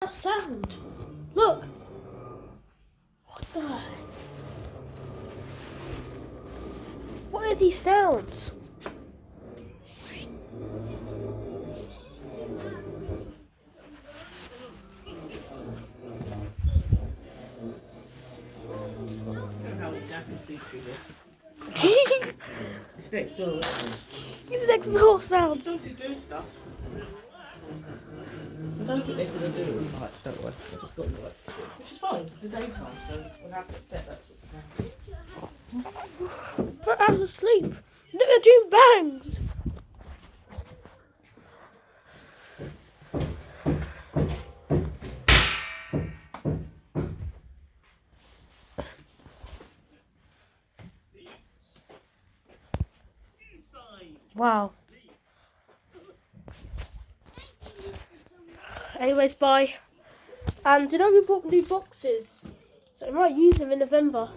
That sound. Look. What the heck? What are these sounds? How exactly sleep through this. It's next door. These next door sounds. It's obviously doing stuff. I don't think they're going to do it all nights, don't worry. They've just got work to do. Which is fine, it's the daytime, so we'll have to accept that's what's happening. We're out of sleep. Look, they're doing bangs. Wow. Anyways, bye. And you know we bought new boxes, so I might use them in November.